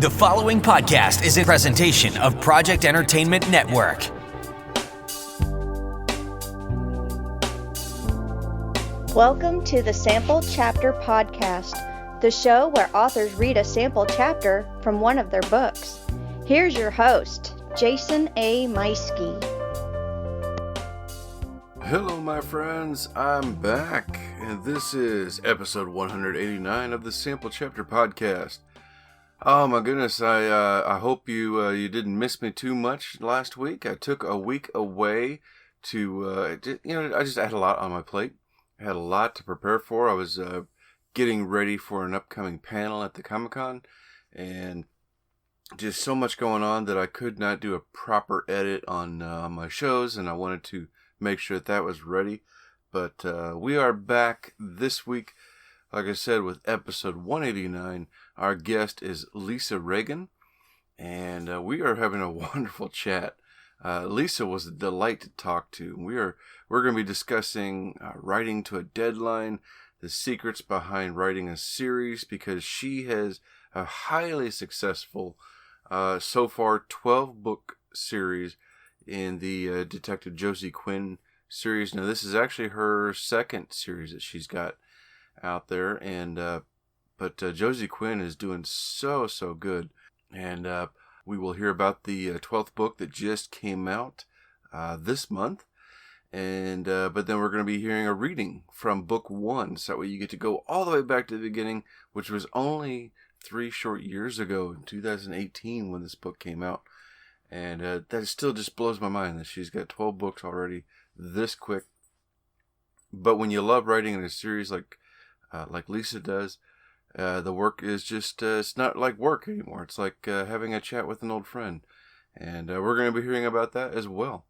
The following podcast is a presentation of Project Entertainment Network. Welcome to the Sample Chapter Podcast, the show where authors read a sample chapter from one of their books. Here's your host, Jason A. Meiske. Hello, my friends. I'm back, and this is episode 189 of the Sample Chapter Podcast. Oh my goodness! I hope you didn't miss me too much last week. I took a week away to I just had a lot on my plate. I had a lot to prepare for. I was getting ready for an upcoming panel at the Comic-Con, and just so much going on that I could not do a proper edit on my shows, and I wanted to make sure that was ready. But we are back this week, like I said, with episode 189. Our guest is Lisa Reagan, and we are having a wonderful chat. Lisa was a delight to talk to. We're going to be discussing writing to a deadline, the secrets behind writing a series, because she has a highly successful, so far 12-book series in the Detective Josie Quinn series. Now, this is actually her second series that she's got out there, and but Josie Quinn is doing so good, and we will hear about the 12th book that just came out this month, and but then we're going to be hearing a reading from book 1, so that way you get to go all the way back to the beginning, which was only 3 short years ago in 2018 when this book came out. And that still just blows my mind that she's got 12 books already this quick. But when you love writing in a series like Lisa does, the work is just, it's not like work anymore. It's like having a chat with an old friend. And we're going to be hearing about that as well.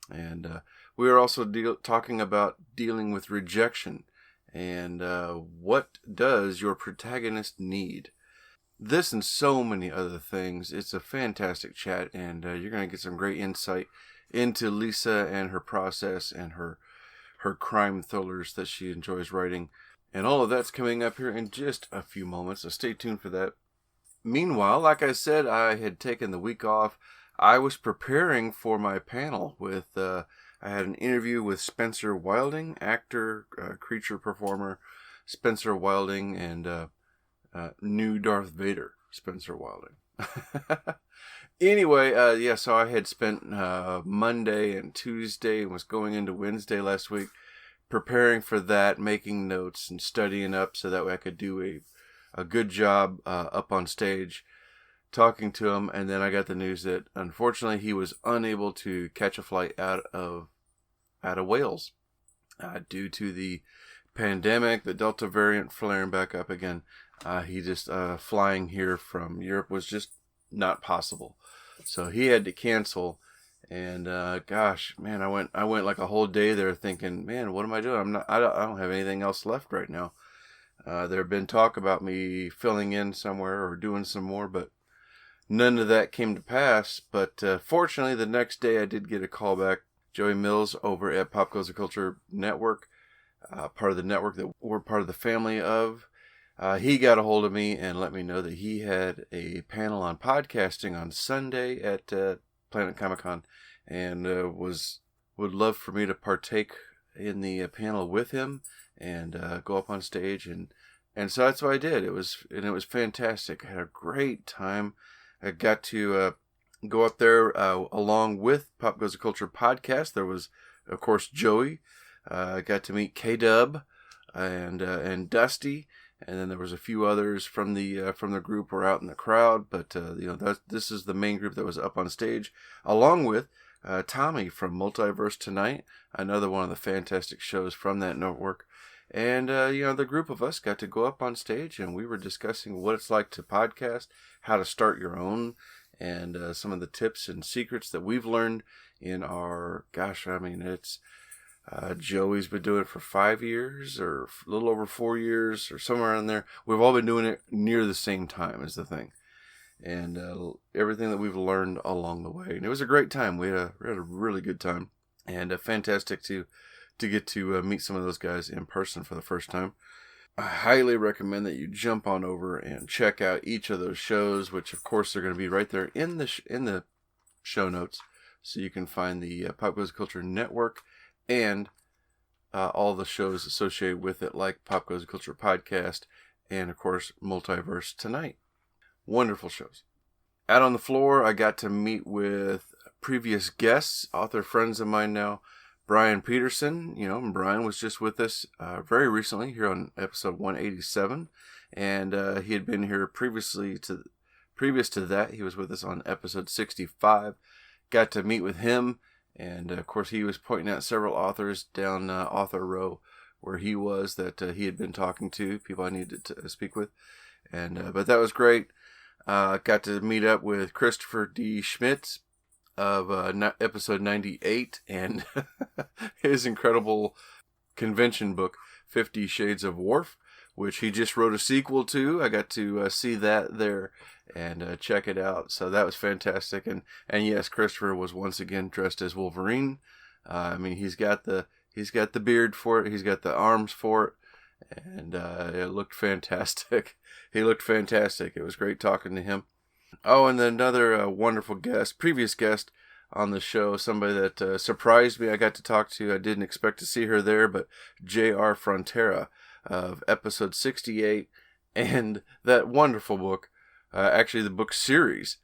And we are also talking about dealing with rejection. And what does your protagonist need? This and so many other things. It's a fantastic chat, and you're going to get some great insight into Lisa and her process and her crime thrillers that she enjoys writing. And all of that's coming up here in just a few moments, so stay tuned for that. Meanwhile, like I said, I had taken the week off. I was preparing for my panel with, I had an interview with Spencer Wilding, actor, creature performer, Spencer Wilding, and new Darth Vader, Spencer Wilding. Anyway, so I had spent Monday and Tuesday and was going into Wednesday last week preparing for that, making notes and studying up so that way I could do a good job up on stage talking to him. And then I got the news that unfortunately he was unable to catch a flight out of Wales due to the pandemic, the Delta variant flaring back up again. He just flying here from Europe was just not possible, so he had to cancel. And gosh, man, I went like a whole day there thinking, man, what am I doing? I don't have anything else left right now. There had been talk about me filling in somewhere or doing some more, but none of that came to pass. But fortunately, the next day I did get a call back. Joey Mills over at Pop Culture Network, part of the network that we're part of the family of. He got a hold of me and let me know that he had a panel on podcasting on Sunday at Planet Comic-Con, and would love for me to partake in the panel with him and go up on stage, and so that's what I did. It was fantastic. I had a great time. I got to go up there along with Pop Culture Podcast. There was, of course, Joey. I got to meet K-Dub and Dusty. And then there was a few others from the group were out in the crowd, but this is the main group that was up on stage, along with Tommy from Multiverse Tonight, another one of the fantastic shows from that network. And the group of us got to go up on stage, and we were discussing what it's like to podcast, how to start your own, and some of the tips and secrets that we've learned in our. It's. Joey's been doing it for 5 years or a little over 4 years or somewhere around there. We've all been doing it near the same time is the thing. And everything that we've learned along the way. And it was a great time. We had a really good time. And fantastic to get to meet some of those guys in person for the first time. I highly recommend that you jump on over and check out each of those shows, which of course are going to be right there in the show notes, so you can find the Pop Culture Network and all the shows associated with it, like Pop Culture Podcast and of course Multiverse Tonight. Wonderful shows. Out on the floor, I got to meet with previous guests, author friends of mine now. Brian Peterson, and Brian was just with us very recently here on episode 187, and he had been here previous to that. He was with us on episode 65. Got to meet with him, and of course he was pointing out several authors down author row where he was that he had been talking to, people I needed to speak with, and but that was great. Got to meet up with Christopher D. Schmitz of episode 98 and his incredible convention book 50 Shades of Worf, which he just wrote a sequel to. I got to see that there and check it out, so that was fantastic. And yes, Christopher was once again dressed as Wolverine. He's got the beard for it, he's got the arms for it, and it looked fantastic. He looked fantastic. It was great talking to him. Oh, and then another wonderful previous guest on the show, somebody that surprised me. I got to talk to, I didn't expect to see her there, but J.R. Frontera of episode 68, and that wonderful book, actually the book series,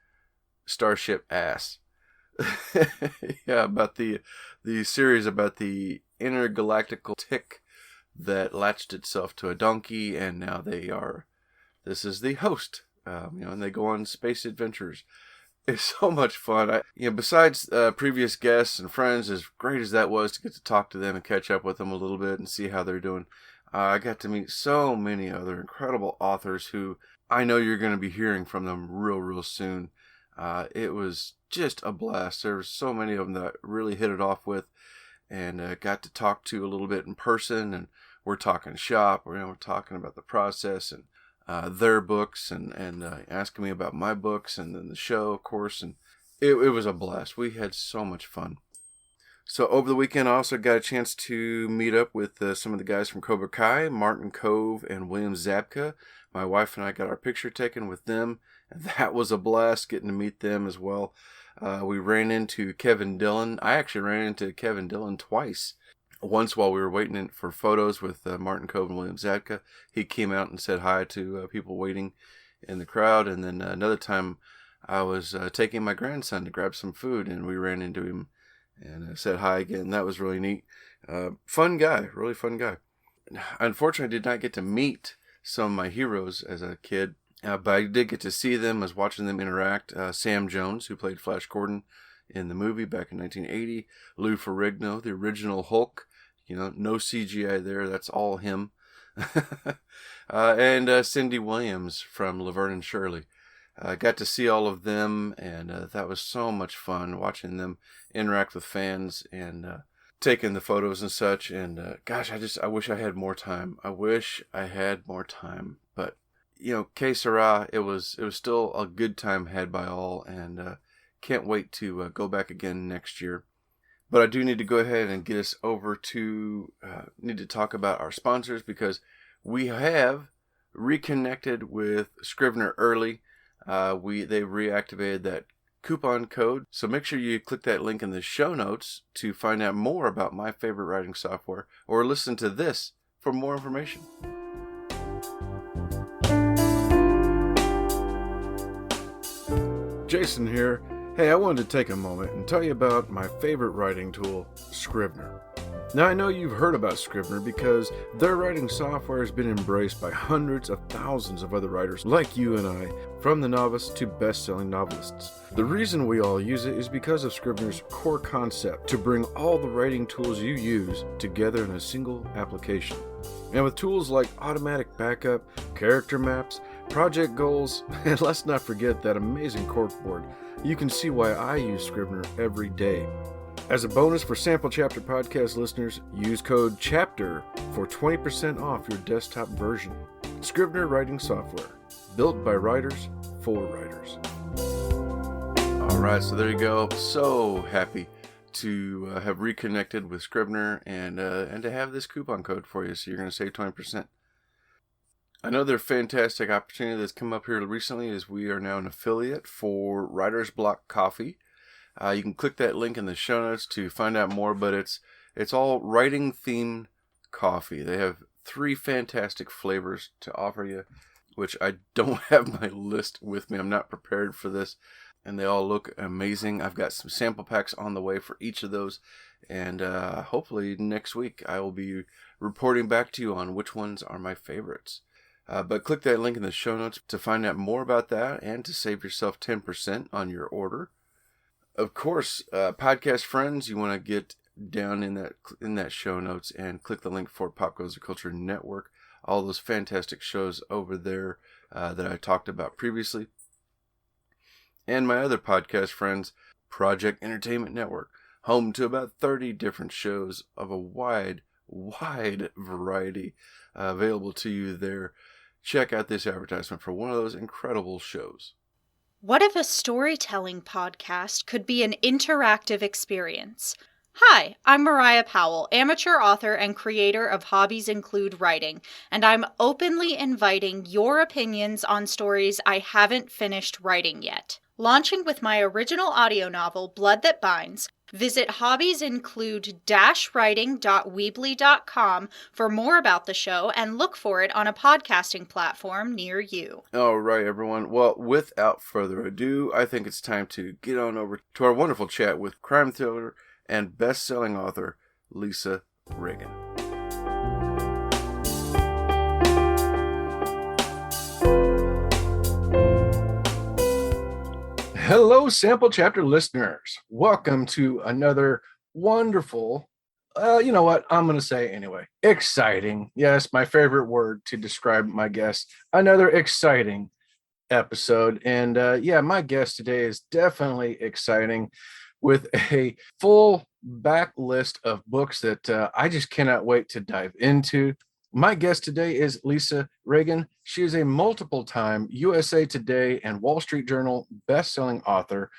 Starship Ass. Yeah, about the series about the intergalactical tick that latched itself to a donkey, and now this is the host. And they go on space adventures. It's so much fun. Besides previous guests and friends, as great as that was to get to talk to them and catch up with them a little bit and see how they're doing, I got to meet so many other incredible authors who I know you're going to be hearing from them real soon. It was just a blast. There were so many of them that I really hit it off with and got to talk to a little bit in person, and we're talking shop. We're talking about the process and their books and asking me about my books, and then the show, of course, and it was a blast. We had so much fun. So over the weekend, I also got a chance to meet up with some of the guys from Cobra Kai, Martin Cove and William Zabka. My wife and I got our picture taken with them, and that was a blast getting to meet them as well. We ran into Kevin Dillon. I actually ran into Kevin Dillon twice. Once while we were waiting for photos with Martin Cove and William Zabka, he came out and said hi to people waiting in the crowd. And then another time I was taking my grandson to grab some food, and we ran into him and said hi again. That was really neat. Fun guy, really fun guy. Unfortunately, I did not get to meet some of my heroes as a kid, but I did get to see them. I was watching them interact. Sam Jones, who played Flash Gordon in the movie back in 1980. Lou Ferrigno, the original Hulk. No CGI there. That's all him. And Cindy Williams from Laverne and Shirley. I got to see all of them, and that was so much fun watching them interact with fans and taking the photos and such. And gosh, I wish I had more time. But que sera, it was still a good time had by all, and can't wait to go back again next year. But I do need to go ahead and get us over to, need to talk about our sponsors, because we have reconnected with Scrivener early. They reactivated that coupon code. So make sure you click that link in the show notes to find out more about my favorite writing software, or listen to this for more information. Jason here. Hey, I wanted to take a moment and tell you about my favorite writing tool, Scrivener. Now, I know you've heard about Scrivener because their writing software has been embraced by hundreds of thousands of other writers like you and I, from the novice to best-selling novelists. The reason we all use it is because of Scrivener's core concept to bring all the writing tools you use together in a single application. And with tools like automatic backup, character maps, project goals, and let's not forget that amazing corkboard, you can see why I use Scrivener every day. As a bonus for Sample Chapter Podcast listeners, use code CHAPTER for 20% off your desktop version. Scrivener writing software, built by writers for writers. Alright, so there you go. So happy to have reconnected with Scrivener and to have this coupon code for you, so you're going to save 20%. Another fantastic opportunity that's come up here recently is we are now an affiliate for Writer's Block Coffee. You can click that link in the show notes to find out more, but it's all writing themed coffee. They have 3 fantastic flavors to offer you, which I don't have my list with me. I'm not prepared for this, and they all look amazing. I've got some sample packs on the way for each of those, and hopefully next week I will be reporting back to you on which ones are my favorites. But click that link in the show notes to find out more about that and to save yourself 10% on your order. Of course, podcast friends, you want to get down in that show notes and click the link for Pop Culture Network. All those fantastic shows over there that I talked about previously. And my other podcast friends, Project Entertainment Network, home to about 30 different shows of a wide variety available to you there. Check out this advertisement for one of those incredible shows. What if a storytelling podcast could be an interactive experience? Hi, I'm Mariah Powell, amateur author and creator of Hobbies Include Writing, and I'm openly inviting your opinions on stories I haven't finished writing yet. Launching with my original audio novel, Blood That Binds, visit hobbiesinclude-writing.weebly.com for more about the show and look for it on a podcasting platform near you. All right, everyone. Well, without further ado, I think it's time to get on over to our wonderful chat with crime thriller and best-selling author Lisa Reagan. Hello, Sample Chapter listeners. Welcome to another wonderful, you know what, I'm going to say anyway, exciting. Yes, my favorite word to describe my guest. Another exciting episode. And my guest today is definitely exciting with a full back list of books that I just cannot wait to dive into. My guest today is Lisa Reagan. She is a multiple-time USA Today and Wall Street Journal best-selling author.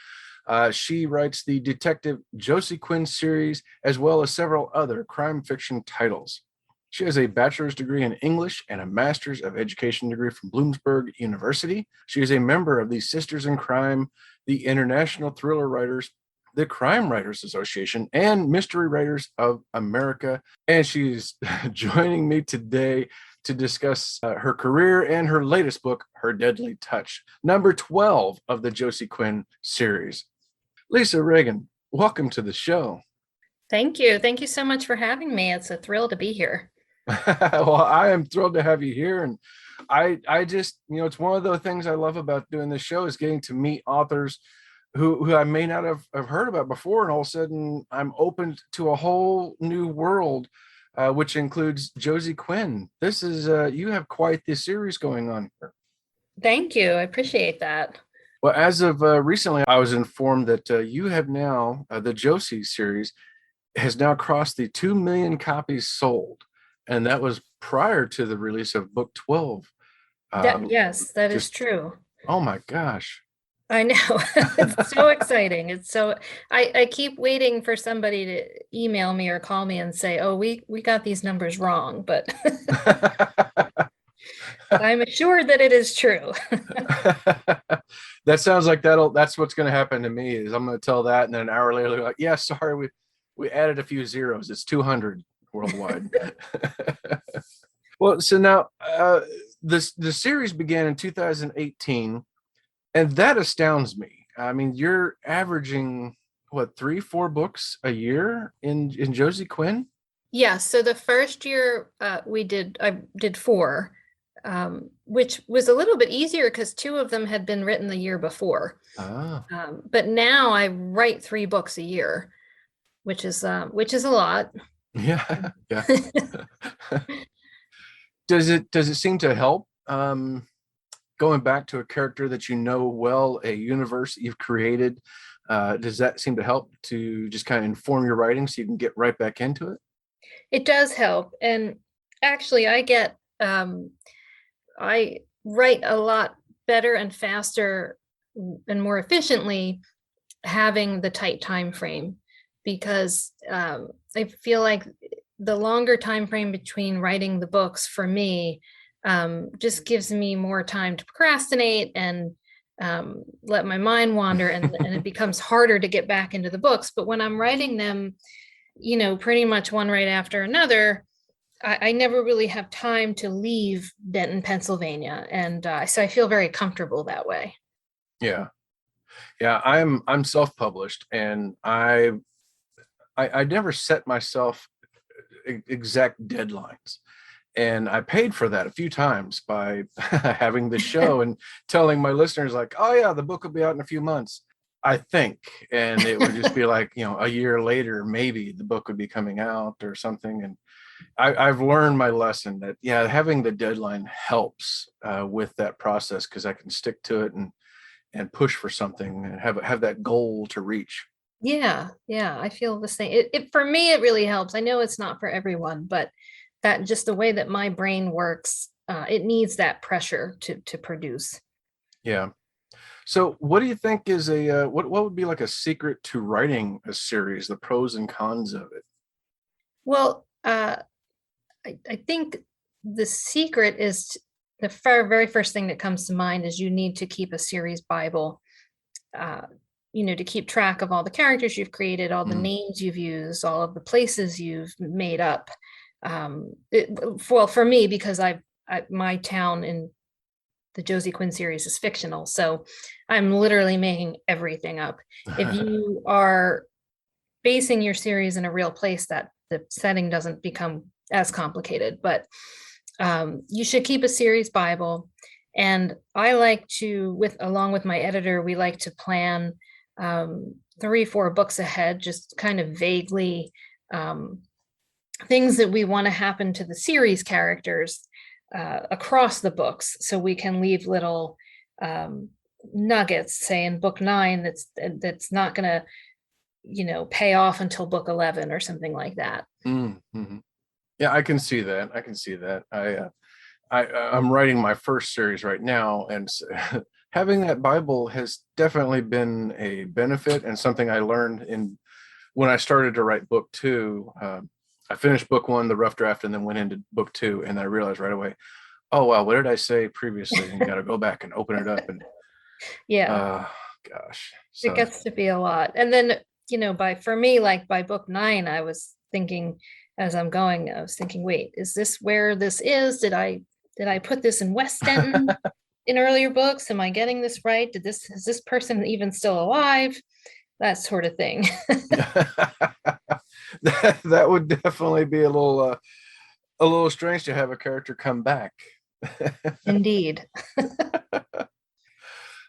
She writes the Detective Josie Quinn series, as well as several other crime fiction titles. She has a bachelor's degree in English and a master's of education degree from Bloomsburg University. She is a member of the Sisters in Crime, the International Thriller Writers, the Crime Writers Association, and Mystery Writers of America. And she's joining me today to discuss her career and her latest book, Her Deadly Touch, number 12 of the Josie Quinn series. Lisa Reagan, welcome to the show. Thank you. Thank you so much for having me. It's a thrill to be here. Well, I am thrilled to have you here. And I just, it's one of the things I love about doing this show is getting to meet authors who I may not have heard about before, and all of a sudden I'm open to a whole new world, which includes Josie Quinn. This is, you have quite this series going on here. Thank you. I appreciate that. Well, as of recently, I was informed that you have now, the Josie series has now crossed the 2 million copies sold. And that was prior to the release of book 12. Yes, that is true. Oh my gosh. I know. It's so exciting. It's so I keep waiting for somebody to email me or call me and say, oh, we got these numbers wrong, but I'm assured that it is true. That sounds like that's what's going to happen to me is I'm going to tell that. And then an hour later, like, yeah, sorry, we added a few zeros. It's 200 worldwide. Well, so now the series began in 2018. And that astounds me. I mean, you're averaging, 3-4 books a year in Josie Quinn? Yeah. So the first year I did 4, which was a little bit easier because 2 of them had been written the year before. But now I write 3 books a year, which is a lot. Yeah. Does it seem to help? Going back to a character that you know well, a universe you've created, does that seem to help to just kind of inform your writing so you can get right back into it? It does help. And actually, I write a lot better and faster and more efficiently having the tight time frame, because I feel like the longer time frame between writing the books for me just gives me more time to procrastinate and let my mind wander, and it becomes harder to get back into the books. But when I'm writing them, pretty much one right after another, I never really have time to leave Denton, Pennsylvania. And so I feel very comfortable that way. Yeah. Yeah. I'm self-published, and I never set myself exact deadlines. And I paid for that a few times by having the show and telling my listeners, like, oh yeah, the book will be out in a few months, I think. And it would just be like, a year later, maybe the book would be coming out or something. And I've learned my lesson that, having the deadline helps with that process, because I can stick to it and push for something and have that goal to reach. Yeah. I feel the same. It for me, it really helps. I know it's not for everyone, but that just the way that my brain works, it needs that pressure to produce. Yeah. So what do you think is what would be like a secret to writing a series, the pros and cons of it? Well, I think the secret is the very first thing that comes to mind is you need to keep a series Bible, to keep track of all the characters you've created, all the names you've used, all of the places you've made up. For me, because my town in the Josie Quinn series is fictional, so I'm literally making everything up. If you are basing your series in a real place, that the setting doesn't become as complicated, but you should keep a series Bible. And I like to, along with my editor, we like to plan 3-4 books ahead, just kind of vaguely things that we want to happen to the series characters across the books, so we can leave little nuggets, say in book 9, that's not going to pay off until book 11 or something like that. Mm-hmm. Yeah, I can see that. I'm writing my first series right now, and having that Bible has definitely been a benefit, and something I learned when I started to write book 2. I finished book 1, the rough draft, and then went into book 2, and I realized right away, oh wow, what did I say previously? And you got to go back and open it up, and gosh, so. It gets to be a lot. And then for me, like by book 9, I was thinking, as I'm going, I was thinking, wait, is this where this is? Did I put this in West Denton in earlier books? Am I getting this right? Is this person even still alive? That sort of thing. that would definitely be a little strange to have a character come back. Indeed.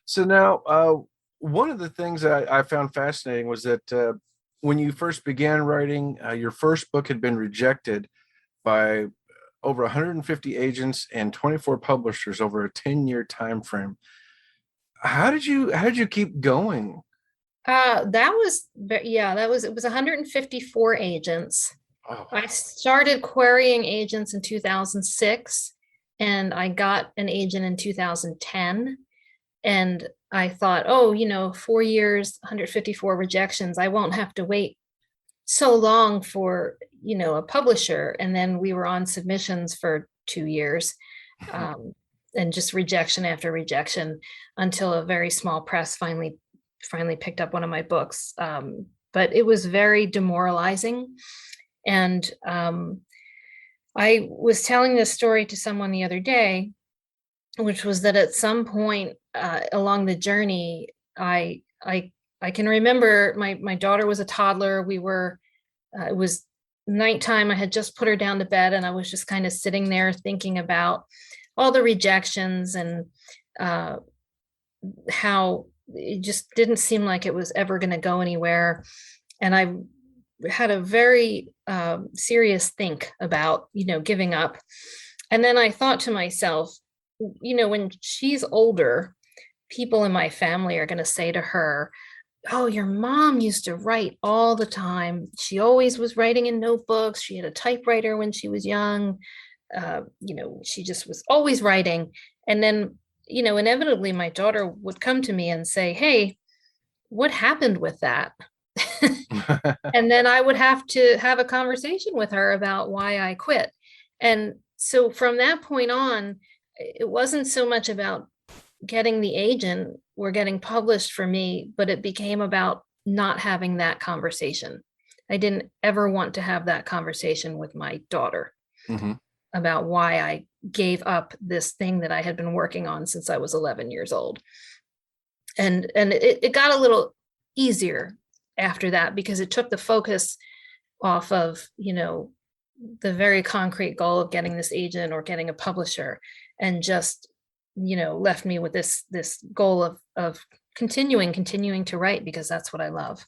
So now, one of the things I found fascinating was that when you first began writing, your first book had been rejected by over 150 agents and 24 publishers over a 10-year time frame. How did you keep going? It was 154 agents. Oh. I started querying agents in 2006, and I got an agent in 2010. And I thought, 4 years, 154 rejections. I won't have to wait so long for, a publisher. And then we were on submissions for 2 years, and just rejection after rejection, until a very small press finally picked up one of my books. But it was very demoralizing. And I was telling this story to someone the other day, which was that at some point along the journey, I can remember my daughter was a toddler. It was nighttime. I had just put her down to bed, and I was just kind of sitting there thinking about all the rejections and how it just didn't seem like it was ever going to go anywhere. And I had a very serious think about, giving up. And then I thought to myself, when she's older, people in my family are going to say to her, oh, your mom used to write all the time. She always was writing in notebooks. She had a typewriter when she was young. She just was always writing. And then, inevitably my daughter would come to me and say, hey, what happened with that? And then I would have to have a conversation with her about why I quit. And So from that point on, it wasn't so much about getting the agent or getting published for me, but it became about not having that conversation. I didn't ever want to have that conversation with my daughter about why I gave up this thing that I had been working on since I was 11 years old. And it got a little easier after that, because it took the focus off of, the very concrete goal of getting this agent or getting a publisher, and just, left me with this goal of continuing to write, because that's what I love.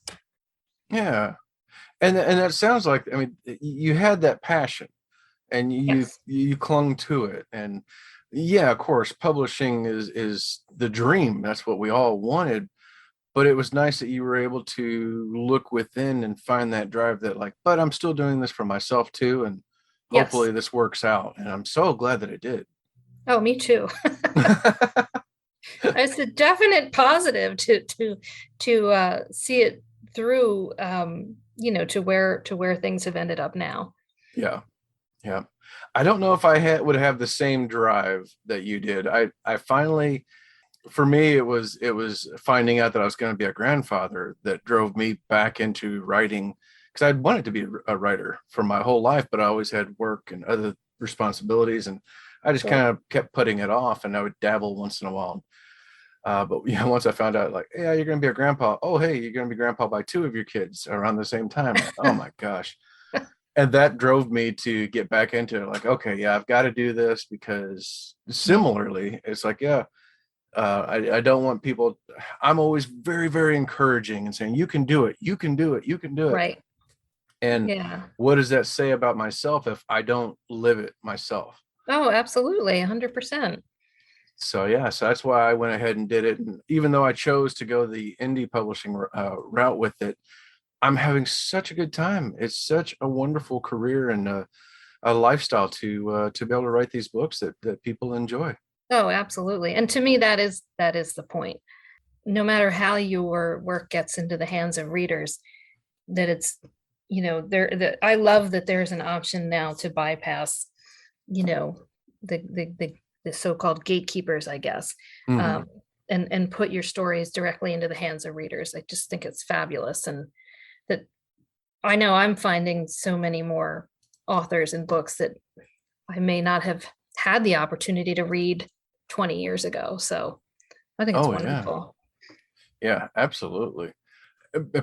Yeah. And that sounds like, I mean, you had that passion and you clung to it. And yeah, of course, publishing is the dream. That's what we all wanted. But it was nice that you were able to look within and find that drive that, like, but I'm still doing this for myself too. And hopefully this works out. And I'm so glad that it did. Oh, me too. It's a definite positive to see it through, to where things have ended up now. Yeah. I don't know if I would have the same drive that you did. I finally, for me, it was finding out that I was going to be a grandfather that drove me back into writing, because I'd wanted to be a writer for my whole life, but I always had work and other responsibilities, and I just kind of kept putting it off, and I would dabble once in a while. But once I found out, like, yeah, you're going to be a grandpa. Oh, hey, you're going to be grandpa by 2 of your kids around the same time. Oh my gosh. And that drove me to get back into it. Like, okay, yeah, I've got to do this, because similarly, it's like, I don't want people, I'm always very, very encouraging and saying, you can do it. You can do it. You can do it. Right. And what does that say about myself if I don't live it myself? Oh, absolutely. 100%. So that's why I went ahead and did it. And even though I chose to go the indie publishing route with it, I'm having such a good time. It's such a wonderful career and a lifestyle to be able to write these books that people enjoy. Oh, absolutely. And to me, that is the point. No matter how your work gets into the hands of readers, that it's, I love that there's an option now to bypass, the so-called gatekeepers, I guess, and put your stories directly into the hands of readers. I just think it's fabulous. And that I know I'm finding so many more authors and books that I may not have had the opportunity to read 20 years ago. So I think it's wonderful. Yeah, absolutely.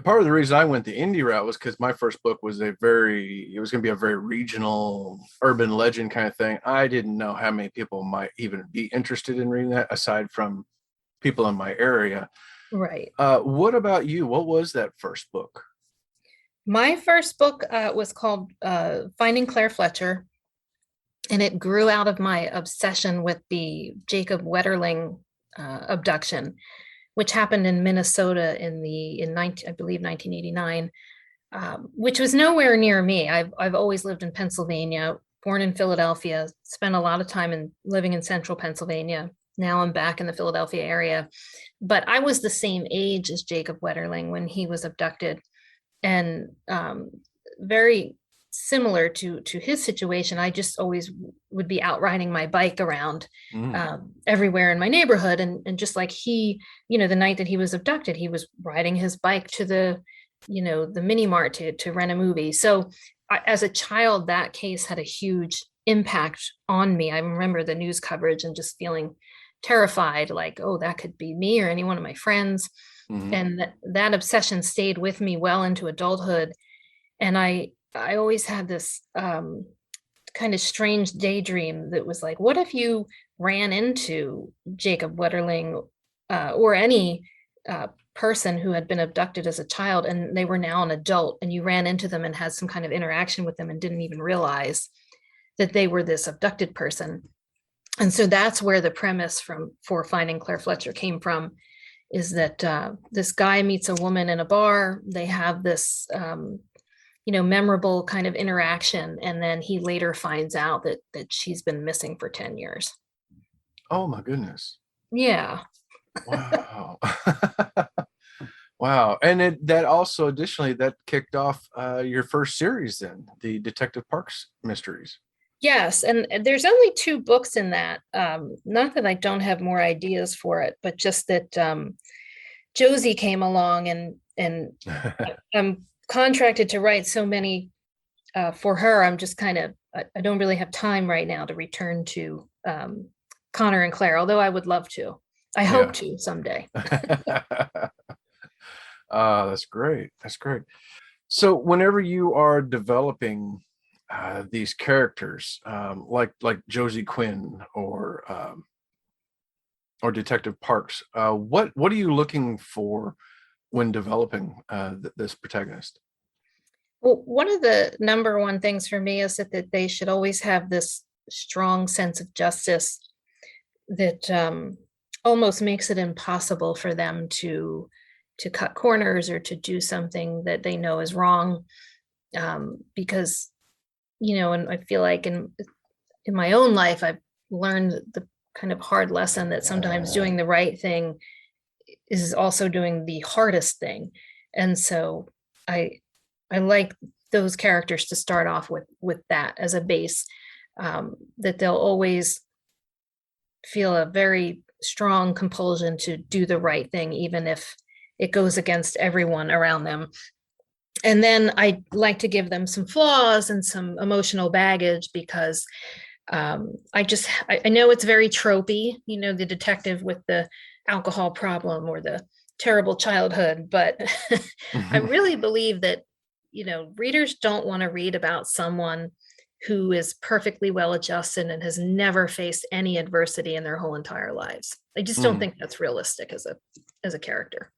Part of the reason I went the indie route was because my first book was it was going to be a very regional urban legend kind of thing. I didn't know how many people might even be interested in reading that, aside from people in my area. Right. What about you? What was that first book? My first book was called Finding Claire Fletcher, and it grew out of my obsession with the Jacob Wetterling abduction, which happened in Minnesota in I believe 1989, which was nowhere near me. I've always lived in Pennsylvania, born in Philadelphia, spent a lot of time living in central Pennsylvania. Now I'm back in the Philadelphia area, but I was the same age as Jacob Wetterling when he was abducted, and very similar to his situation. I just always would be out riding my bike around everywhere in my neighborhood. And just like he, the night that he was abducted, he was riding his bike to the mini mart to rent a movie. So as a child, that case had a huge impact on me. I remember the news coverage and just feeling terrified, like, oh, that could be me or any one of my friends. And that obsession stayed with me well into adulthood. And I always had this kind of strange daydream that was like, what if you ran into Jacob Wetterling or any person who had been abducted as a child, and they were now an adult, and you ran into them and had some kind of interaction with them and didn't even realize that they were this abducted person. And so that's where the premise for Finding Claire Fletcher came from, is that this guy meets a woman in a bar. They have this memorable kind of interaction, and then he later finds out that she's been missing for 10 years. Oh my goodness. Yeah. Wow. Wow. And that also additionally that kicked off your first series then, the Detective Parks mysteries. Yes, and there's only 2 books in that. Not that I don't have more ideas for it, but just that Josie came along, and I'm contracted to write so many for her. I'm just kind of, I don't really have time right now to return to Connor and Claire, although I would love to. I hope to someday. That's great. That's great. So whenever you are developing these characters, like Josie Quinn or Detective Parks, what are you looking for when developing this protagonist? Well, one of the number one things for me is that they should always have this strong sense of justice that almost makes it impossible for them to cut corners or to do something that they know is wrong. Because, and I feel like in my own life, I've learned the kind of hard lesson that sometimes doing the right thing is also doing the hardest thing. And so I like those characters to start off with that as a base, that they'll always feel a very strong compulsion to do the right thing, even if it goes against everyone around them. And then I like to give them some flaws and some emotional baggage, because I know it's very tropey, the detective with the alcohol problem or the terrible childhood, but I really believe that, readers don't want to read about someone who is perfectly well adjusted and has never faced any adversity in their whole entire lives. I just don't think that's realistic as a character.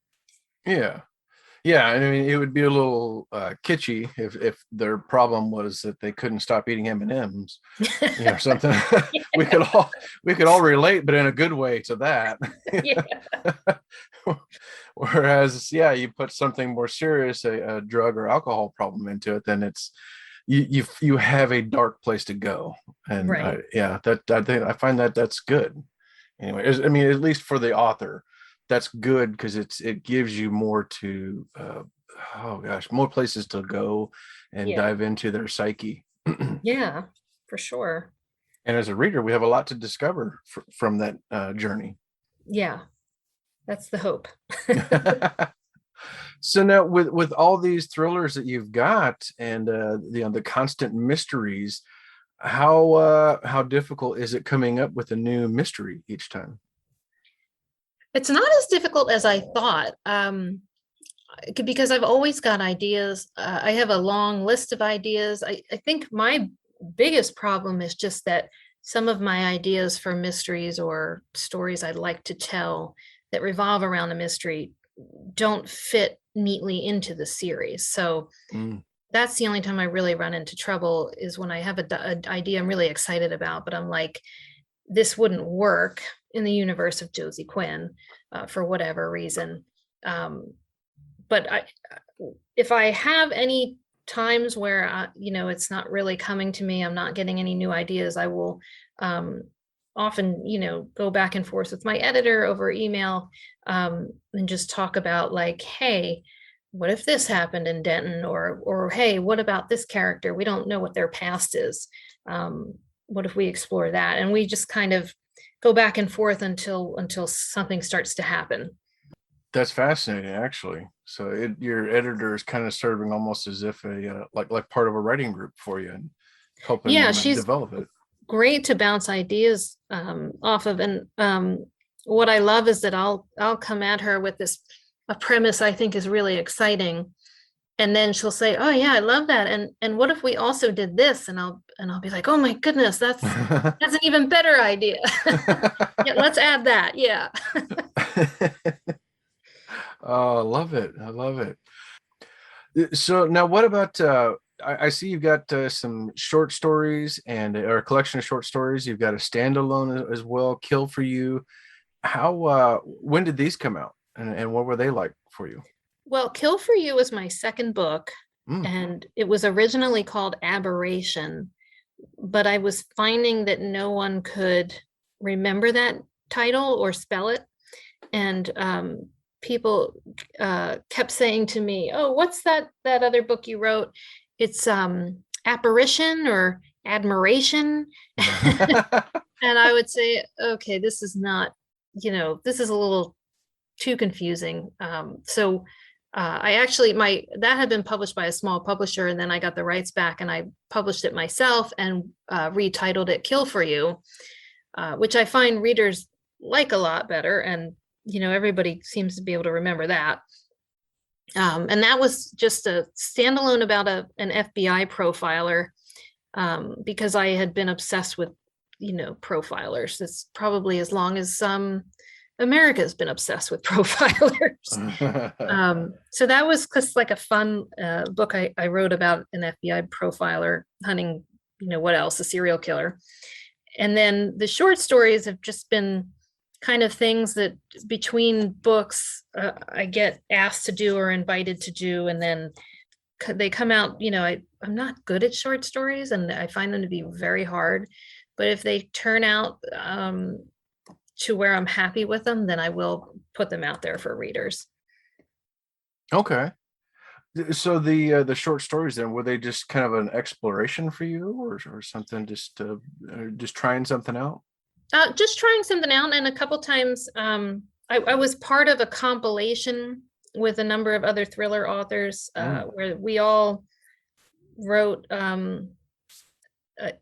Yeah. I mean, it would be a little kitschy if their problem was that they couldn't stop eating M&Ms, or something. we could all relate, but in a good way to that. Yeah. Whereas, you put something more serious, a drug or alcohol problem into it, then it's you have a dark place to go. And right. I find that's good. Anyway, I mean, at least for the author, that's good, because it gives you more to more places to go and dive into their psyche. Yeah, for sure. And as a reader, we have a lot to discover from that journey. Yeah, that's the hope. So now with all these thrillers that you've got, and the constant mysteries, how difficult is it coming up with a new mystery each time? It's not as difficult as I thought, because I've always got ideas. I have a long list of ideas. I think my biggest problem is just that some of my ideas for mysteries or stories I'd like to tell that revolve around a mystery don't fit neatly into the series. So that's the only time I really run into trouble, is when I have an idea I'm really excited about, but I'm like, this wouldn't work in the universe of Josie Quinn for whatever reason. But if I have any times where, it's not really coming to me, I'm not getting any new ideas, I will often, go back and forth with my editor over email, and just talk about, like, hey, what if this happened in Denton? Or hey, what about this character? We don't know what their past is. What if we explore that? And we just kind of go back and forth until something starts to happen. That's fascinating, actually. So your editor is kind of serving almost as if a like part of a writing group for you, and helping she's develop it. Great to bounce ideas off of. And what I love is that I'll come at her with a premise I think is really exciting, and then she'll say, oh yeah, I love that, and what if we also did this? And I'll be like, oh my goodness, that's an even better idea. Yeah, let's add that. Yeah. Oh, I love it. So now what about I see you've got some short stories or a collection of short stories. You've got a standalone as well, Kill for You. When did these come out, and what were they like for you? Well, Kill for You was my second book, and it was originally called Aberration, but I was finding that no one could remember that title or spell it. And people kept saying to me, oh, what's that other book you wrote? It's Apparition or admiration. And I would say, okay, this is not, this is a little too confusing. So I actually, that had been published by a small publisher, and then I got the rights back and I published it myself and retitled it Kill For You, which I find readers like a lot better. And, everybody seems to be able to remember that. And that was just a standalone about an FBI profiler, because I had been obsessed with, profilers. It's probably as long as America's been obsessed with profilers. So that was just like a fun book I wrote about an FBI profiler hunting, what else, a serial killer. And then the short stories have just been kind of things that between books I get asked to do or invited to do, and then they come out. I'm not good at short stories, and I find them to be very hard. But if they turn out to where I'm happy with them, then I will put them out there for readers. Okay. So the short stories then, were they just kind of an exploration for you, or something, just trying something out? Just trying something out. And a couple times I was part of a compilation with a number of other thriller authors where we all wrote a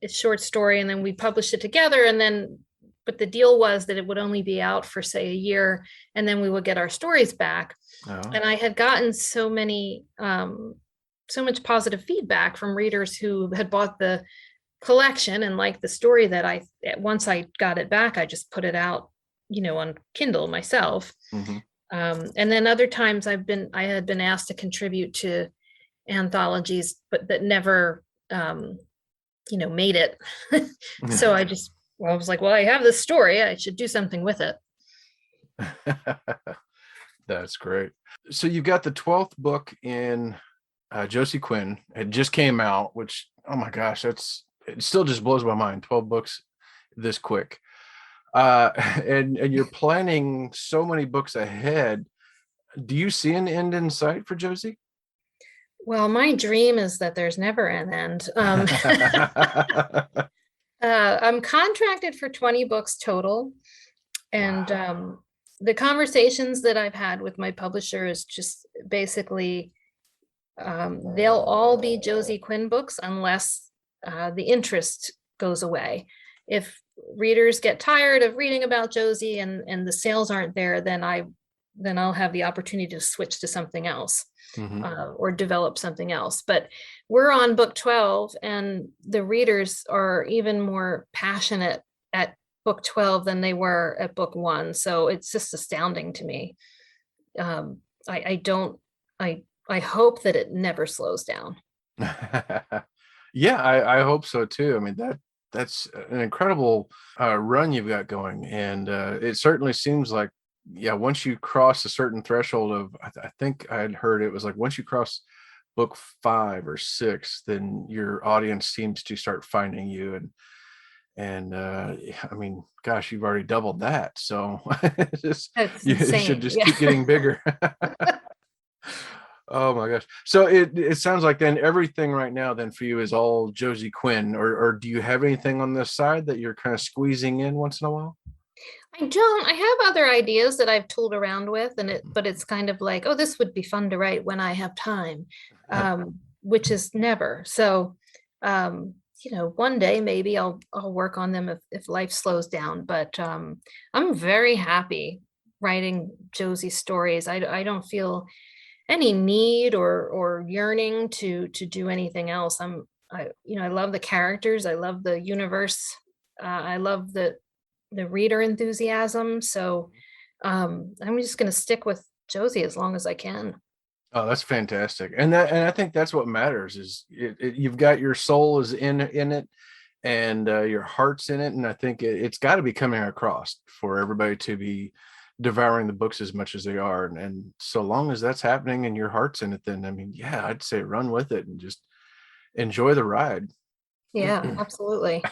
short story, and then we published it together. And then, but the deal was that it would only be out for, say, a year, and then we would get our stories back. Oh. And I had gotten so much positive feedback from readers who had bought the collection and liked the story that once I got it back, I just put it out, on Kindle myself. Mm-hmm. And then other times I had been asked to contribute to anthologies, but that never, made it. So I was like, well, I have this story, I should do something with it. That's great. So you've got the 12th book in Josie Quinn. It just came out, which, oh my gosh, it still just blows my mind. 12 books this quick. And you're planning so many books ahead. Do you see an end in sight for Josie? Well, my dream is that there's never an end. I'm contracted for 20 books total. And wow. The conversations that I've had with my publisher is just basically, they'll all be Josie Quinn books unless the interest goes away. If readers get tired of reading about Josie and the sales aren't there, then I'll have the opportunity to switch to something else. Mm-hmm. Or develop something else. But we're on book 12, and the readers are even more passionate at book 12 than they were at book 1. So it's just astounding to me. I hope that it never slows down. Yeah, I hope so too. I mean, that's an incredible run you've got going, and it certainly seems like, yeah, once you cross a certain threshold of, I think I had heard it was like once you cross book 5 or 6, then your audience seems to start finding you, and I mean, gosh, you've already doubled that, so you should just keep getting bigger. Oh my gosh. So it sounds like then everything right now then for you is all Josie Quinn, or do you have anything on this side that you're kind of squeezing in once in a while? I don't. I have other ideas that I've tooled around with, but it's kind of like, oh, this would be fun to write when I have time, which is never. So, one day maybe I'll work on them if life slows down. But I'm very happy writing Josie stories. I don't feel any need or yearning to do anything else. I love the characters. I love the universe. I love the reader enthusiasm. So I'm just going to stick with Josie as long as I can. Oh, that's fantastic. And I think that's what matters is you've got your soul is in it, and your heart's in it. And I think it's got to be coming across for everybody to be devouring the books as much as they are. And so long as that's happening and your heart's in it, then I mean, yeah, I'd say run with it and just enjoy the ride. Yeah, absolutely.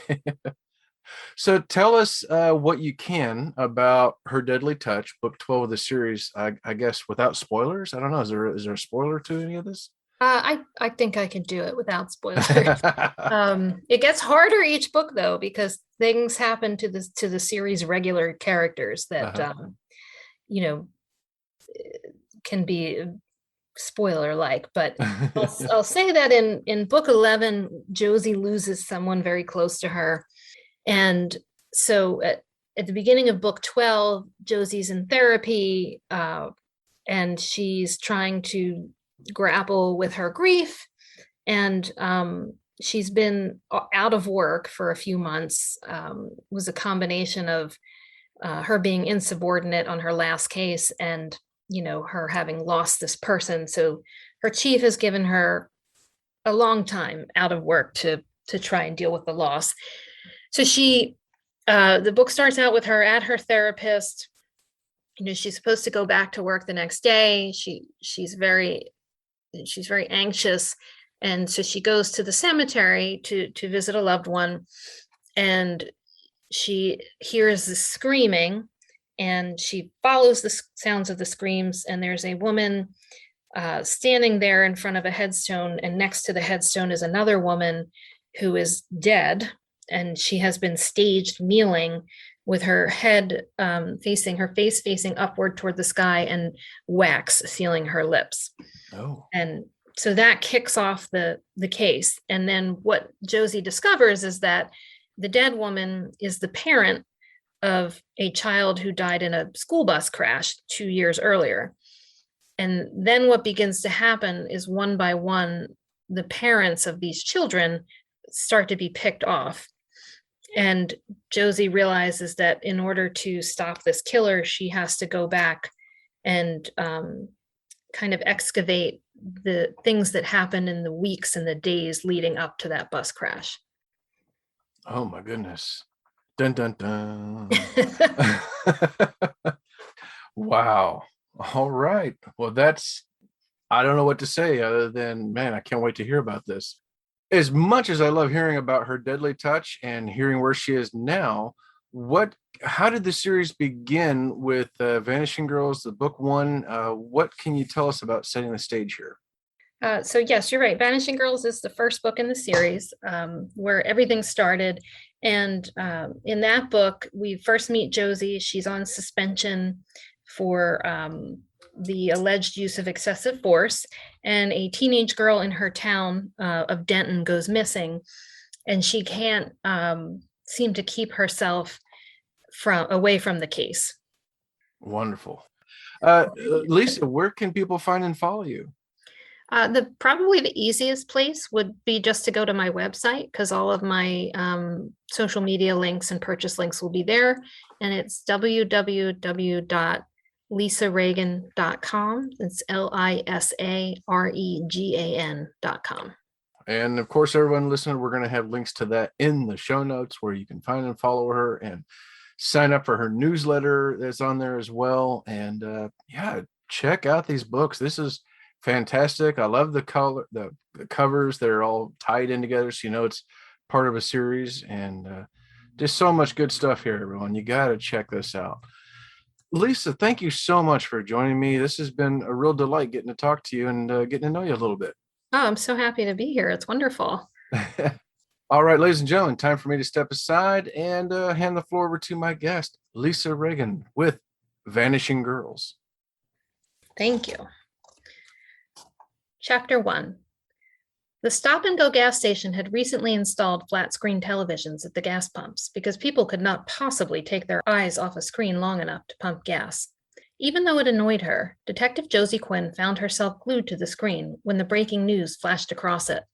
So tell us what you can about Her Deadly Touch, book 12 of the series, I guess without spoilers. I don't know. Is there a spoiler to any of this? I think I can do it without spoilers. It gets harder each book though, because things happen to the series' regular characters that you know, can be spoiler like. But I'll say that in book 11, Josie loses someone very close to her, and so at the beginning of book 12, Josie's in therapy, and she's trying to grapple with her grief, and she's been out of work for a few months. Was a combination of her being insubordinate on her last case and her having lost this person. So her chief has given her a long time out of work to try and deal with the loss. So the book starts out with her at her therapist. She's supposed to go back to work the next day. She's very anxious, and so she goes to the cemetery to visit a loved one, and she hears the screaming, and she follows the sounds of the screams, and there's a woman standing there in front of a headstone, and next to the headstone is another woman who is dead, and she has been staged kneeling with her head her face facing upward toward the sky, and wax sealing her lips. Oh. And so that kicks off the case. And then what Josie discovers is that the dead woman is the parent of a child who died in a school bus crash 2 years earlier. And then what begins to happen is, one by one, the parents of these children start to be picked off. And Josie realizes that in order to stop this killer, she has to go back and kind of excavate the things that happened in the weeks and the days leading up to that bus crash. Oh my goodness. Dun, dun, dun. Wow. All right. Well, I don't know what to say other than, man, I can't wait to hear about this. As much as I love hearing about her deadly touch and hearing where she is now, how did the series begin with Vanishing Girls, the book one? What can you tell us about setting the stage here? So yes, you're right. Vanishing Girls is the first book in the series, where everything started. And in that book, we first meet Josie. She's on suspension for the alleged use of excessive force, and a teenage girl in her town of Denton goes missing, and she can't seem to keep herself away from the case. Wonderful. Lisa, where can people find and follow you? Probably the easiest place would be just to go to my website, because all of my social media links and purchase links will be there, and it's www.lisaregan.com. It's lisaregan.com. And of course, everyone listening, we're going to have links to that in the show notes, where you can find and follow her and sign up for her newsletter that's on there as well. And check out these books. This is fantastic. I love the color, the covers. They're all tied in together, so it's part of a series, and just so much good stuff here, everyone. You got to check this out. Lisa, thank you so much for joining me. This has been a real delight getting to talk to you and getting to know you a little bit. Oh, I'm so happy to be here. It's wonderful. All right, ladies and gentlemen, time for me to step aside and hand the floor over to my guest, Lisa Regan, with Vanishing Girls. Thank you. Chapter 1. The Stop and Go gas station had recently installed flat-screen televisions at the gas pumps because people could not possibly take their eyes off a screen long enough to pump gas. Even though it annoyed her, Detective Josie Quinn found herself glued to the screen when the breaking news flashed across it.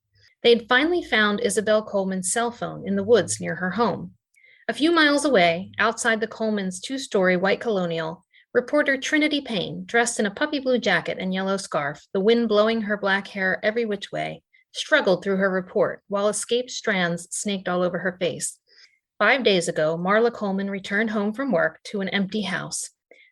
They had finally found Isabel Coleman's cell phone in the woods near her home. A few miles away, outside the Coleman's 2-story white colonial, reporter Trinity Payne, dressed in a puppy blue jacket and yellow scarf, the wind blowing her black hair every which way, struggled through her report while escaped strands snaked all over her face. 5 days ago, Marla Coleman returned home from work to an empty house.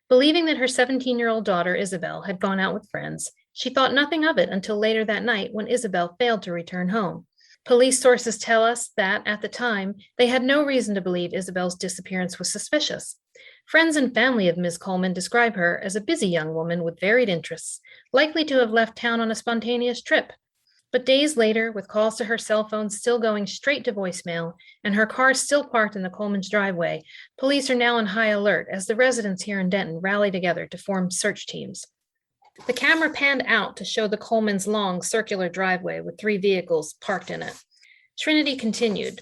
Believing that her 17-year-old daughter, Isabel, had gone out with friends, she thought nothing of it until later that night when Isabel failed to return home. Police sources tell us that, at the time, they had no reason to believe Isabel's disappearance was suspicious. Friends and family of Ms. Coleman describe her as a busy young woman with varied interests, likely to have left town on a spontaneous trip, But days later, with calls to her cell phone still going straight to voicemail and her car still parked in the Coleman's driveway, police are now on high alert as the residents here in Denton rally together to form search teams. The camera panned out to show the Coleman's long circular driveway with 3 vehicles parked in it. Trinity continued.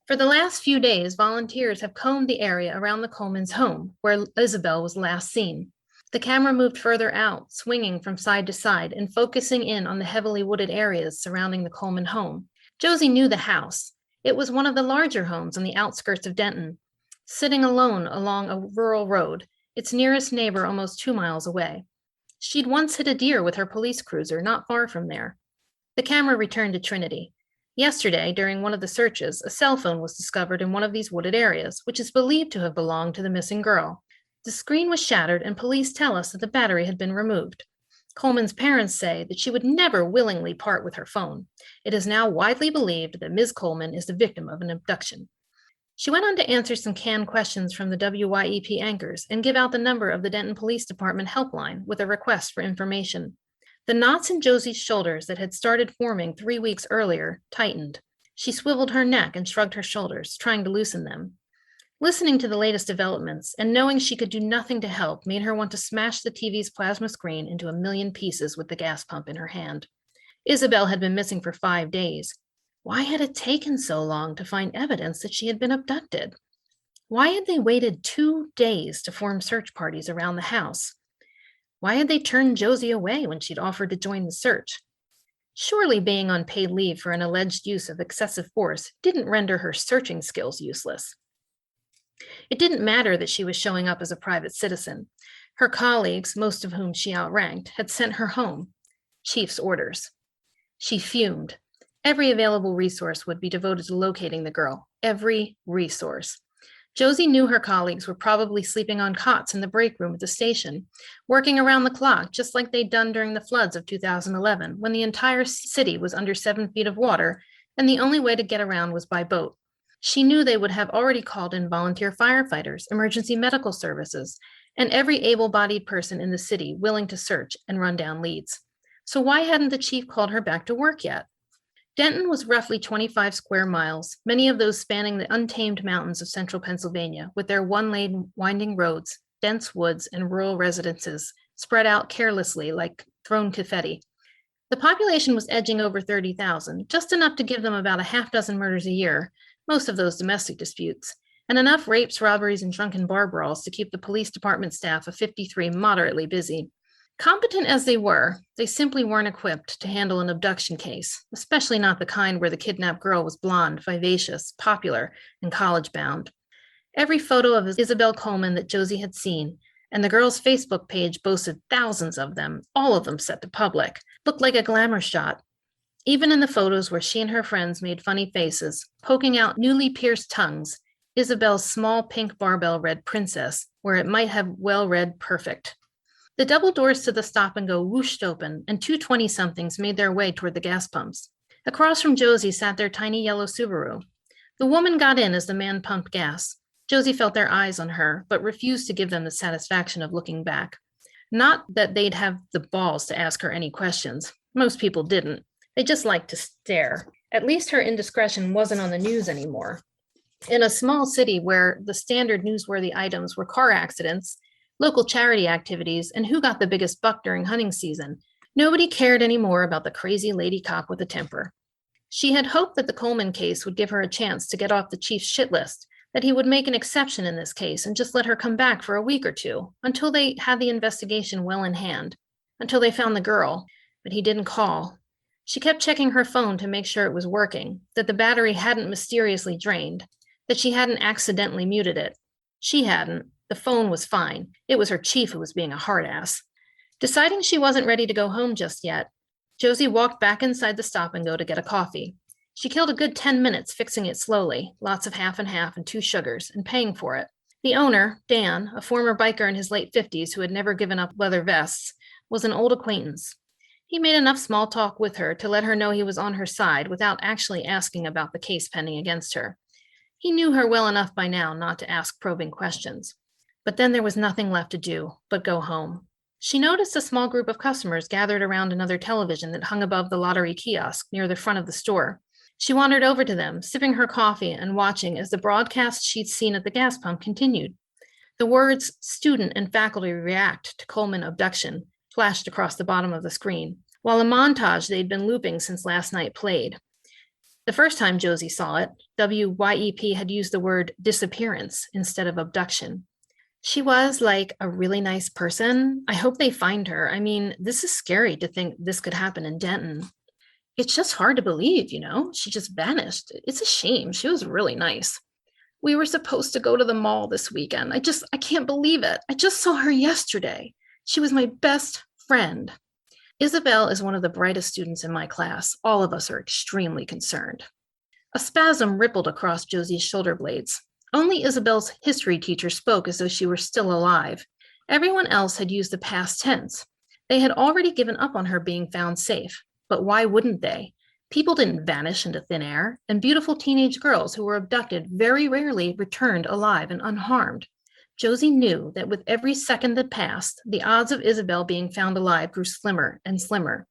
For the last few days, volunteers have combed the area around the Coleman's home, where Isabel was last seen. The camera moved further out, swinging from side to side and focusing in on the heavily wooded areas surrounding the Coleman home. Josie knew the house. It was one of the larger homes on the outskirts of Denton, sitting alone along a rural road, its nearest neighbor almost 2 miles away. She'd once hit a deer with her police cruiser not far from there. The camera returned to Trinity. Yesterday, during one of the searches, a cell phone was discovered in one of these wooded areas, which is believed to have belonged to the missing girl. The screen was shattered, and police tell us that the battery had been removed. Coleman's parents say that she would never willingly part with her phone. It is now widely believed that Ms. Coleman is the victim of an abduction. She went on to answer some canned questions from the WYEP anchors and give out the number of the Denton Police Department helpline with a request for information. The knots in Josie's shoulders that had started forming 3 weeks earlier tightened. She swiveled her neck and shrugged her shoulders, trying to loosen them. Listening to the latest developments and knowing she could do nothing to help made her want to smash the TV's plasma screen into a million pieces with the gas pump in her hand. Isabel had been missing for 5 days. Why had it taken so long to find evidence that she had been abducted? Why had they waited 2 days to form search parties around the house? Why had they turned Josie away when she'd offered to join the search? Surely being on paid leave for an alleged use of excessive force didn't render her searching skills useless. It didn't matter that she was showing up as a private citizen. Her colleagues, most of whom she outranked, had sent her home. Chief's orders. She fumed. Every available resource would be devoted to locating the girl. Every resource. Josie knew her colleagues were probably sleeping on cots in the break room at the station, working around the clock, just like they'd done during the floods of 2011, when the entire city was under 7 feet of water, and the only way to get around was by boat. She knew they would have already called in volunteer firefighters, emergency medical services, and every able-bodied person in the city willing to search and run down leads. So why hadn't the chief called her back to work yet? Denton was roughly 25 square miles, many of those spanning the untamed mountains of central Pennsylvania, with their one-lane winding roads, dense woods, and rural residences spread out carelessly like thrown confetti. The population was edging over 30,000, just enough to give them about a half dozen murders a year, most of those domestic disputes, and enough rapes, robberies, and drunken bar brawls to keep the police department staff of 53 moderately busy. Competent as they were, they simply weren't equipped to handle an abduction case, especially not the kind where the kidnapped girl was blonde, vivacious, popular, and college-bound. Every photo of Isabel Coleman that Josie had seen, and the girl's Facebook page boasted thousands of them, all of them set to public, looked like a glamour shot. Even in the photos where she and her friends made funny faces, poking out newly pierced tongues, Isabel's small pink barbell read princess, where it might have well read perfect. The double doors to the stop-and-go whooshed open, and 2 20-somethings made their way toward the gas pumps. Across from Josie sat their tiny yellow Subaru. The woman got in as the man pumped gas. Josie felt their eyes on her, but refused to give them the satisfaction of looking back. Not that they'd have the balls to ask her any questions. Most people didn't. They just liked to stare. At least her indiscretion wasn't on the news anymore. In a small city where the standard newsworthy items were car accidents, local charity activities, and who got the biggest buck during hunting season, nobody cared anymore about the crazy lady cop with a temper. She had hoped that the Coleman case would give her a chance to get off the chief's shit list, that he would make an exception in this case and just let her come back for a week or two, until they had the investigation well in hand, until they found the girl, but he didn't call. She kept checking her phone to make sure it was working, that the battery hadn't mysteriously drained, that she hadn't accidentally muted it. She hadn't. The phone was fine. It was her chief who was being a hard ass. Deciding she wasn't ready to go home just yet, Josie walked back inside the stop-and-go to get a coffee. She killed a good 10 minutes fixing it slowly, lots of half and half and 2 sugars, and paying for it. The owner, Dan, a former biker in his late 50s who had never given up leather vests, was an old acquaintance. He made enough small talk with her to let her know he was on her side without actually asking about the case pending against her. He knew her well enough by now not to ask probing questions. But then there was nothing left to do but go home. She noticed a small group of customers gathered around another television that hung above the lottery kiosk near the front of the store. She wandered over to them, sipping her coffee and watching as the broadcast she'd seen at the gas pump continued. The words "student and faculty react to Coleman abduction" flashed across the bottom of the screen, while a montage they'd been looping since last night played. The first time Josie saw it, WYEP had used the word disappearance instead of abduction. She was like a really nice person. I hope they find her. I mean, this is scary to think this could happen in Denton. It's just hard to believe, she just vanished. It's a shame. She was really nice. We were supposed to go to the mall this weekend. I can't believe it. I just saw her yesterday. She was my best friend. Isabel is one of the brightest students in my class. All of us are extremely concerned. A spasm rippled across Josie's shoulder blades. Only Isabel's history teacher spoke as though she were still alive. Everyone else had used the past tense. They had already given up on her being found safe. But why wouldn't they? People didn't vanish into thin air, and beautiful teenage girls who were abducted very rarely returned alive and unharmed. Josie knew that with every second that passed, the odds of Isabel being found alive grew slimmer and slimmer.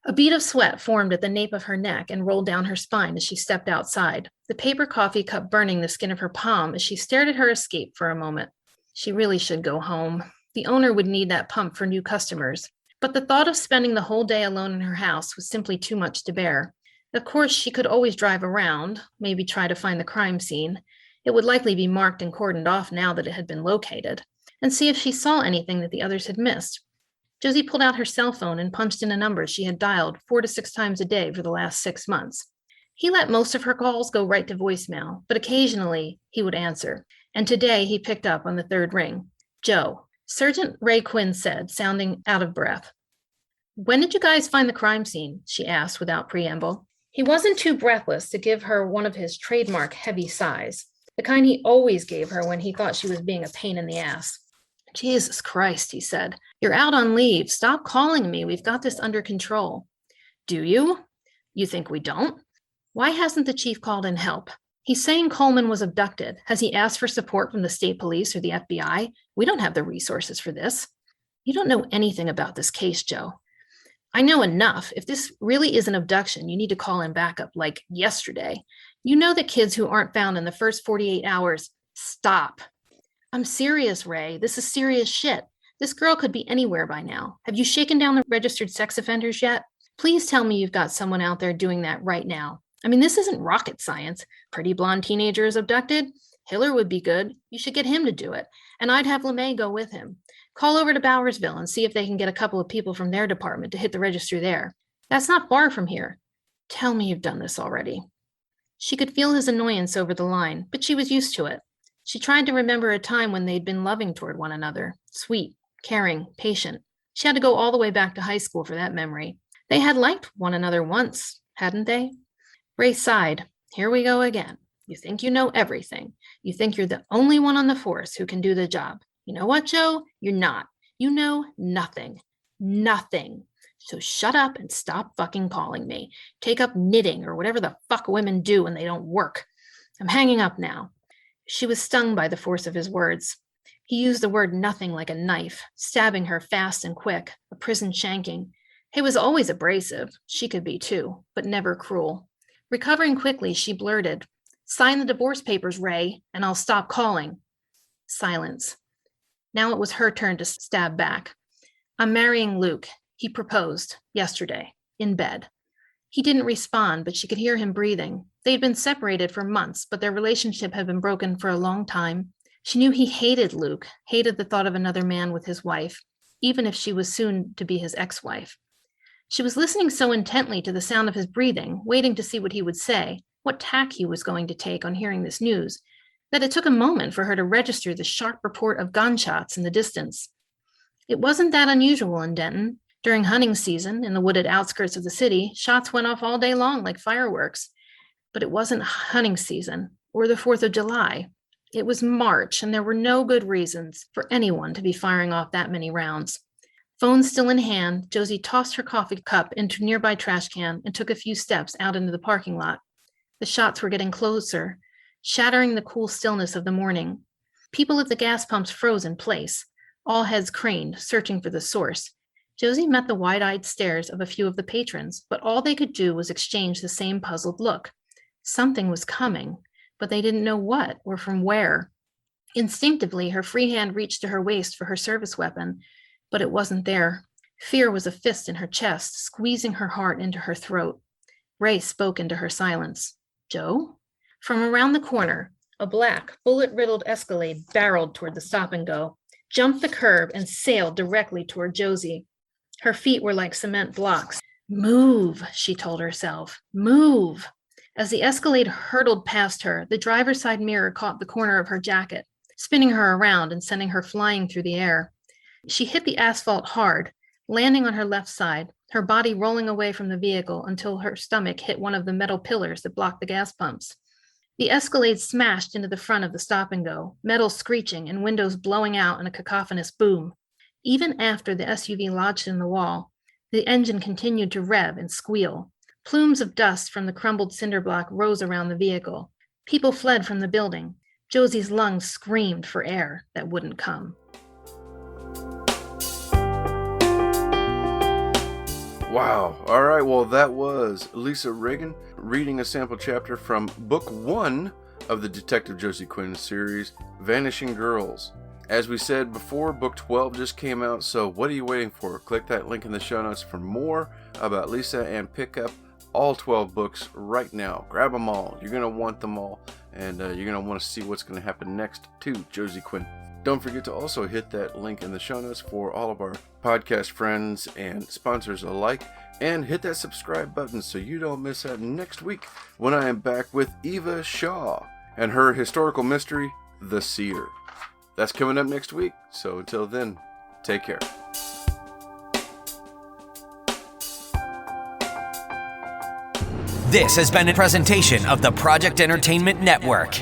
A bead of sweat formed at the nape of her neck and rolled down her spine as she stepped outside, the paper coffee cup burning the skin of her palm as she stared at her escape for a moment. She really should go home. The owner would need that pump for new customers. But the thought of spending the whole day alone in her house was simply too much to bear. Of course, she could always drive around, maybe try to find the crime scene. It would likely be marked and cordoned off now that it had been located, and see if she saw anything that the others had missed. Josie pulled out her cell phone and punched in a number she had dialed 4 to 6 times a day for the last 6 months. He let most of her calls go right to voicemail, but occasionally he would answer, and today he picked up on the third ring. "Joe," Sergeant Ray Quinn said, sounding out of breath. "When did you guys find the crime scene?" she asked without preamble. He wasn't too breathless to give her one of his trademark heavy sighs, the kind he always gave her when he thought she was being a pain in the ass. "Jesus Christ," he said. "You're out on leave. Stop calling me. We've got this under control." "Do you? You think we don't? Why hasn't the chief called in help? He's saying Coleman was abducted. Has he asked for support from the state police or the FBI? We don't have the resources for this." "You don't know anything about this case, Joe." "I know enough. If this really is an abduction, you need to call in backup like yesterday. You know that kids who aren't found in the first 48 hours. Stop. I'm serious, Ray. This is serious shit. This girl could be anywhere by now. Have you shaken down the registered sex offenders yet? Please tell me you've got someone out there doing that right now. I mean, this isn't rocket science. Pretty blonde teenager is abducted. Hiller would be good. You should get him to do it. And I'd have LeMay go with him. Call over to Bowersville and see if they can get a couple of people from their department to hit the register there. That's not far from here. Tell me you've done this already." She could feel his annoyance over the line, but she was used to it. She tried to remember a time when they'd been loving toward one another, sweet, caring, patient. She had to go all the way back to high school for that memory. They had liked one another once, hadn't they? Ray sighed. "Here we go again. You think you know everything. You think you're the only one on the force who can do the job. You know what, Joe? You're not. You know nothing. Nothing. So shut up and stop fucking calling me. Take up knitting or whatever the fuck women do when they don't work. I'm hanging up now." She was stung by the force of his words. He used the word nothing like a knife, stabbing her fast and quick, a prison shanking. He was always abrasive. She could be too, but never cruel. Recovering quickly, she blurted, "Sign the divorce papers, Ray, and I'll stop calling." Silence. Now it was her turn to stab back. "I'm marrying Luke. He proposed yesterday, in bed." He didn't respond, but she could hear him breathing. They'd been separated for months, but their relationship had been broken for a long time. She knew he hated Luke, hated the thought of another man with his wife, even if she was soon to be his ex-wife. She was listening so intently to the sound of his breathing, waiting to see what he would say, what tack he was going to take on hearing this news, that it took a moment for her to register the sharp report of gunshots in the distance. It wasn't that unusual in Denton. During hunting season, in the wooded outskirts of the city, shots went off all day long like fireworks. But it wasn't hunting season, or the 4th of July. It was March, and there were no good reasons for anyone to be firing off that many rounds. Phone still in hand, Josie tossed her coffee cup into a nearby trash can and took a few steps out into the parking lot. The shots were getting closer, shattering the cool stillness of the morning. People at the gas pumps froze in place. All heads craned, searching for the source. Josie met the wide-eyed stares of a few of the patrons, but all they could do was exchange the same puzzled look. Something was coming, but they didn't know what or from where. Instinctively, her free hand reached to her waist for her service weapon, but it wasn't there. Fear was a fist in her chest, squeezing her heart into her throat. Ray spoke into her silence. "Joe?" From around the corner, a black, bullet-riddled Escalade barreled toward the stop-and-go, jumped the curb, and sailed directly toward Josie. Her feet were like cement blocks. "Move," she told herself. "Move." As the Escalade hurtled past her, the driver's side mirror caught the corner of her jacket, spinning her around and sending her flying through the air. She hit the asphalt hard, landing on her left side, her body rolling away from the vehicle until her stomach hit one of the metal pillars that blocked the gas pumps. The Escalade smashed into the front of the stop-and-go, metal screeching and windows blowing out in a cacophonous boom. Even after the SUV lodged in the wall, the engine continued to rev and squeal. Plumes of dust from the crumbled cinder block rose around the vehicle. People fled from the building. Josie's lungs screamed for air that wouldn't come. Wow. All right. Well, that was Lisa Reagan reading a sample chapter from Book 1 of the Detective Josie Quinn series, Vanishing Girls. As we said before, Book 12 just came out, so what are you waiting for? Click that link in the show notes for more about Lisa and pick up all 12 books right now. Grab them all. You're going to want them all, and you're going to want to see what's going to happen next to Josie Quinn. Don't forget to also hit that link in the show notes for all of our podcast friends and sponsors alike, and hit that subscribe button so you don't miss out next week when I am back with Eva Shaw and her historical mystery, The Seer. That's coming up next week, so until then, take care. This has been a presentation of the Project Entertainment Network.